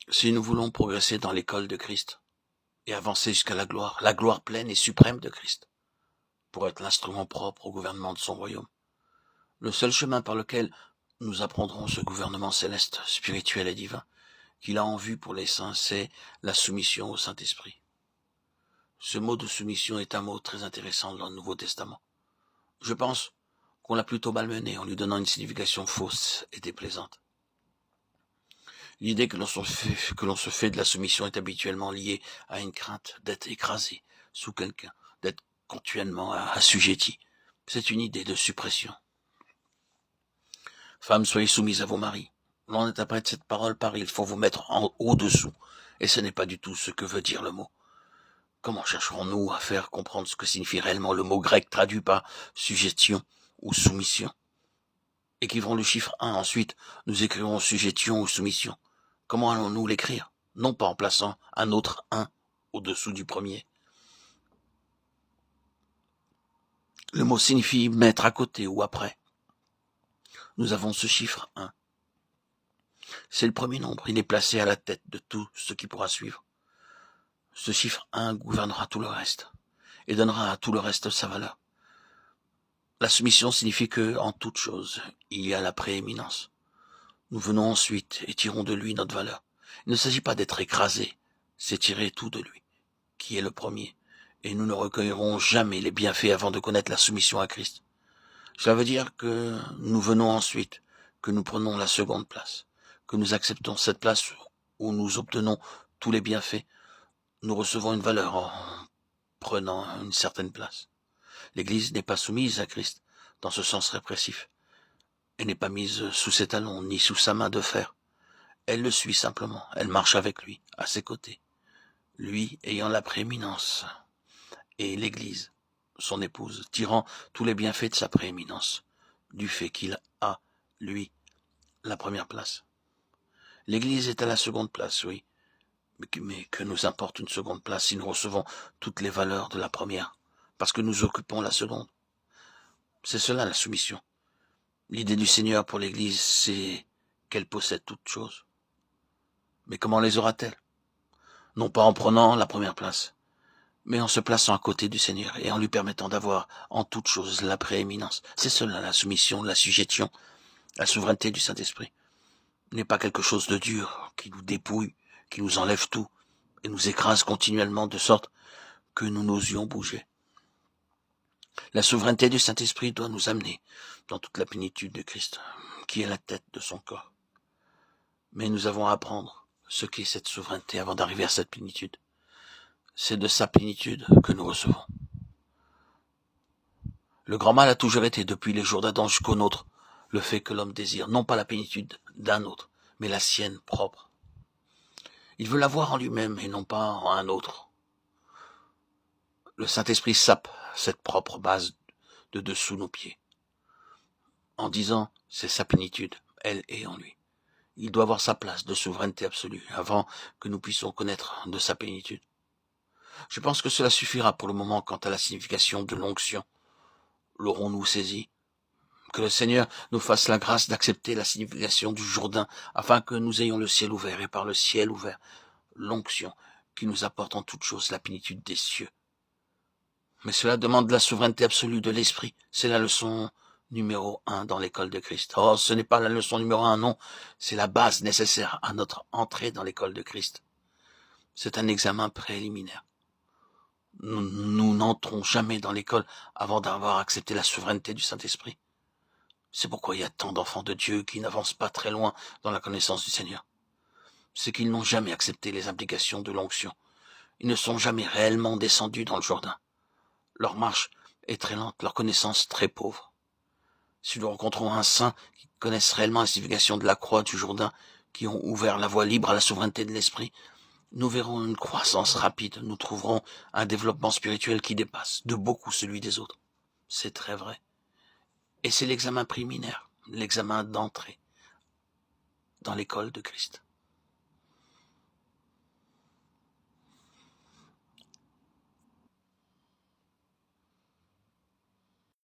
Si nous voulons progresser dans l'école de Christ et avancer jusqu'à la gloire pleine et suprême de Christ, pour être l'instrument propre au gouvernement de son royaume, le seul chemin par lequel nous apprendrons ce gouvernement céleste, spirituel et divin, qu'il a en vue pour les saints, c'est la soumission au Saint-Esprit. Ce mot de soumission est un mot très intéressant dans le Nouveau Testament. Je pense qu'on l'a plutôt malmené en lui donnant une signification fausse et déplaisante. L'idée que l'on se fait de la soumission est habituellement liée à une crainte d'être écrasé sous quelqu'un, d'être continuellement assujetti. C'est une idée de suppression. Femmes, soyez soumises à vos maris. L'on interprète cette parole par il faut vous mettre en au-dessous, et ce n'est pas du tout ce que veut dire le mot. Comment chercherons-nous à faire comprendre ce que signifie réellement le mot grec traduit par suggestion ou soumission? Écrivons le chiffre 1, ensuite nous écrirons suggestion ou soumission. Comment allons-nous l'écrire? Non pas en plaçant un autre 1 au-dessous du premier. Le mot signifie mettre à côté ou après. Nous avons ce chiffre 1. C'est le premier nombre, il est placé à la tête de tout ce qui pourra suivre. Ce chiffre 1 gouvernera tout le reste et donnera à tout le reste sa valeur. La soumission signifie que, en toute chose, il y a la prééminence. Nous venons ensuite et tirons de lui notre valeur. Il ne s'agit pas d'être écrasé, c'est tirer tout de lui, qui est le premier, et nous ne recueillerons jamais les bienfaits avant de connaître la soumission à Christ. Cela veut dire que nous venons ensuite, que nous prenons la seconde place, que nous acceptons cette place où nous obtenons tous les bienfaits. Nous recevons une valeur en prenant une certaine place. L'Église n'est pas soumise à Christ dans ce sens répressif. Elle n'est pas mise sous ses talons, ni sous sa main de fer. Elle le suit simplement, elle marche avec lui, à ses côtés. Lui ayant la prééminence, et l'Église, son épouse, tirant tous les bienfaits de sa prééminence, du fait qu'il a, lui, la première place. L'Église est à la seconde place, oui, mais que nous importe une seconde place si nous recevons toutes les valeurs de la première, parce que nous occupons la seconde. C'est cela la soumission. L'idée du Seigneur pour l'Église, c'est qu'elle possède toutes choses. Mais comment les aura-t-elle? Non pas en prenant la première place, mais en se plaçant à côté du Seigneur et en lui permettant d'avoir en toutes choses la prééminence. C'est cela la soumission, la sujétion, la souveraineté du Saint-Esprit. Il n'est pas quelque chose de dur qui nous dépouille, qui nous enlève tout et nous écrase continuellement de sorte que nous n'osions bouger. La souveraineté du Saint-Esprit doit nous amener dans toute la plénitude de Christ, qui est la tête de son corps. Mais nous avons à apprendre ce qu'est cette souveraineté avant d'arriver à cette plénitude. C'est de sa plénitude que nous recevons. Le grand mal a toujours été, depuis les jours d'Adam jusqu'au nôtre, le fait que l'homme désire non pas la plénitude d'un autre, mais la sienne propre. Il veut l'avoir en lui-même et non pas en un autre. Le Saint-Esprit sape cette propre base de dessous nos pieds. En disant, c'est sa plénitude, elle est en lui. Il doit avoir sa place de souveraineté absolue avant que nous puissions connaître de sa plénitude. Je pense que cela suffira pour le moment quant à la signification de l'onction. L'aurons-nous saisi? Que le Seigneur nous fasse la grâce d'accepter la signification du Jourdain, afin que nous ayons le ciel ouvert, et par le ciel ouvert, l'onction qui nous apporte en toute chose la plénitude des cieux. Mais cela demande la souveraineté absolue de l'Esprit. C'est la leçon numéro 1 dans l'école de Christ. Oh, ce n'est pas la leçon numéro 1, non. C'est la base nécessaire à notre entrée dans l'école de Christ. C'est un examen préliminaire. Nous n'entrons jamais dans l'école avant d'avoir accepté la souveraineté du Saint-Esprit. C'est pourquoi il y a tant d'enfants de Dieu qui n'avancent pas très loin dans la connaissance du Seigneur. C'est qu'ils n'ont jamais accepté les implications de l'onction. Ils ne sont jamais réellement descendus dans le Jourdain. Leur marche est très lente, leur connaissance très pauvre. Si nous rencontrons un saint qui connaisse réellement la signification de la croix du Jourdain, qui ont ouvert la voie libre à la souveraineté de l'Esprit, nous verrons une croissance rapide, nous trouverons un développement spirituel qui dépasse de beaucoup celui des autres. C'est très vrai. Et c'est l'examen préliminaire, l'examen d'entrée dans l'école de Christ.